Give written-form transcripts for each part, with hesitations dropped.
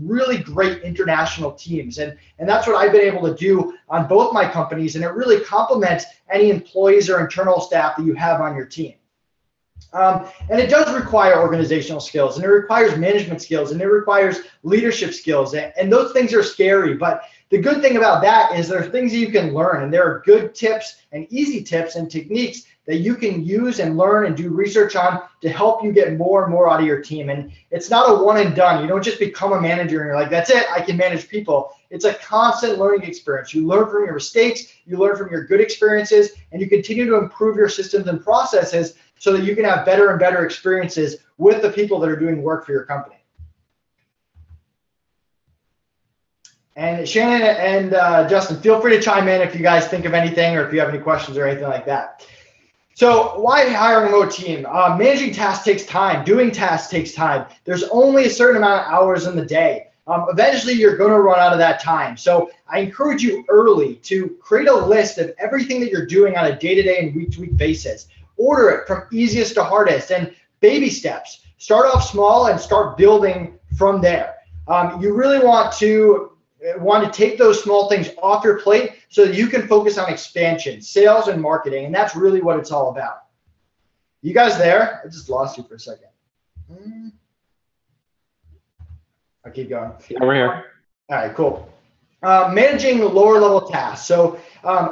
really great international teams. And that's what I've been able to do on both my companies. And it really complements any employees or internal staff that you have on your team. And it does require organizational skills, and it requires management skills, and it requires leadership skills. And those things are scary, but the good thing about that is there are things that you can learn, and there are good tips and easy tips and techniques that you can use and learn and do research on to help you get more and more out of your team. And it's not a one and done. You don't just become a manager and you're like, that's it, I can manage people. It's a constant learning experience. You learn from your mistakes, you learn from your good experiences, and you continue to improve your systems and processes so that you can have better and better experiences with the people that are doing work for your company. And Shannon and Justin, feel free to chime in if you guys think of anything or if you have any questions or anything like that. So why hire a remote team? Managing tasks takes time. Doing tasks takes time. There's only a certain amount of hours in the day. Eventually, you're going to run out of that time. So I encourage you early to create a list of everything that you're doing on a day-to-day and week-to-week basis. Order it from easiest to hardest and baby steps. Start off small and start building from there. You really want to take those small things off your plate so that you can focus on expansion, sales, and marketing. And that's really what it's all about. You guys there? I just lost you for a second. I'll keep going. Yeah, we're here. All right, cool. Managing lower level tasks. So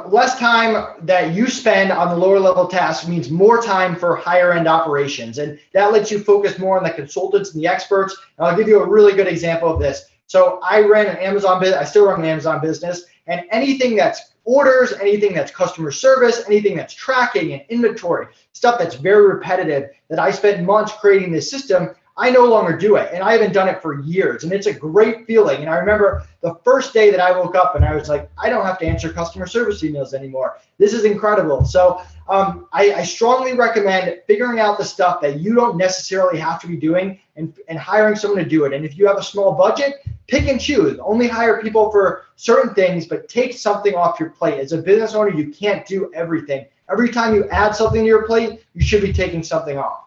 less time that you spend on the lower level tasks means more time for higher end operations. And that lets you focus more on the consultants and the experts. And I'll give you a really good example of this. So I ran an Amazon business. I still run an Amazon business. And anything that's orders, anything that's customer service, anything that's tracking and inventory, stuff that's very repetitive that I spent months creating this system, I no longer do it, and I haven't done it for years, and it's a great feeling. And I remember the first day that I woke up and I was like, I don't have to answer customer service emails anymore. This is incredible. So I strongly recommend figuring out the stuff that you don't necessarily have to be doing and hiring someone to do it. And if you have a small budget, pick and choose. Only hire people for certain things, but take something off your plate. As a business owner, you can't do everything. Every time you add something to your plate, you should be taking something off.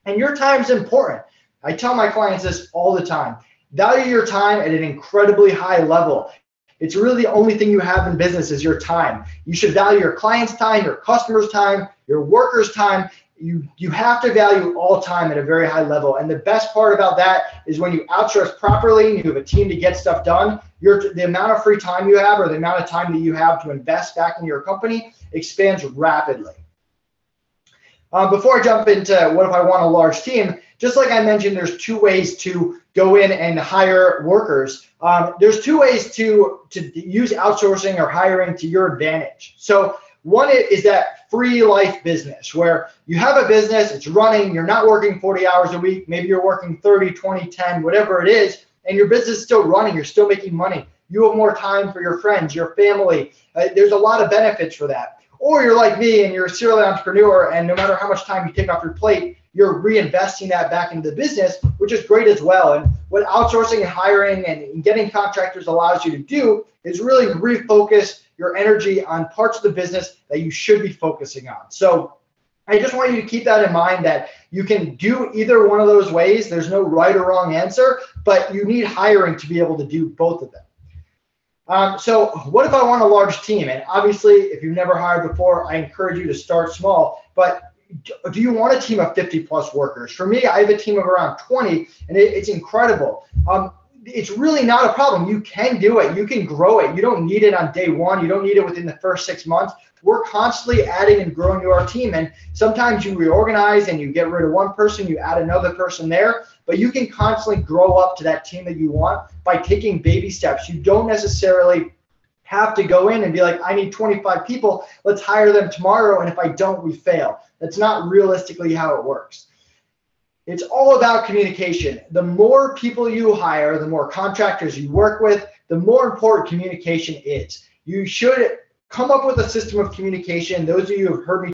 And your time is important. I tell my clients this all the time. Value your time at an incredibly high level. It's really the only thing you have in business is your time. You should value your clients' time, your customers' time, your workers' time. You have to value all time at a very high level. And the best part about that is when you outsource properly and you have a team to get stuff done, the amount of free time you have or the amount of time that you have to invest back into your company expands rapidly. Before I jump into what if I want a large team, just like I mentioned, there's two ways to go in and hire workers. There's two ways to use outsourcing or hiring to your advantage. So one is that free life business where you have a business, it's running, you're not working 40 hours a week, maybe you're working 30, 20, 10, whatever it is, and your business is still running, you're still making money. You have more time for your friends, your family. There's a lot of benefits for that. Or you're like me and you're a serial entrepreneur, and no matter how much time you take off your plate, you're reinvesting that back into the business, which is great as well. And what outsourcing and hiring and getting contractors allows you to do is really refocus your energy on parts of the business that you should be focusing on. So I just want you to keep that in mind, that you can do either one of those ways. There's no right or wrong answer, but you need hiring to be able to do both of them. So what if I want a large team? And obviously, if you've never hired before, I encourage you to start small. But do you want a team of 50 plus workers? For me, I have a team of around 20, and it's incredible. It's really not a problem. You can do it. You can grow it. You don't need it on day one. You don't need it within the first 6 months. We're constantly adding and growing to our team. And sometimes you reorganize and you get rid of one person, you add another person there. But you can constantly grow up to that team that you want by taking baby steps. You don't necessarily have to go in and be like, I need 25 people. Let's hire them tomorrow. And if I don't, we fail. That's not realistically how it works. It's all about communication. The more people you hire, the more contractors you work with, the more important communication is. You should come up with a system of communication. Those of you who have heard me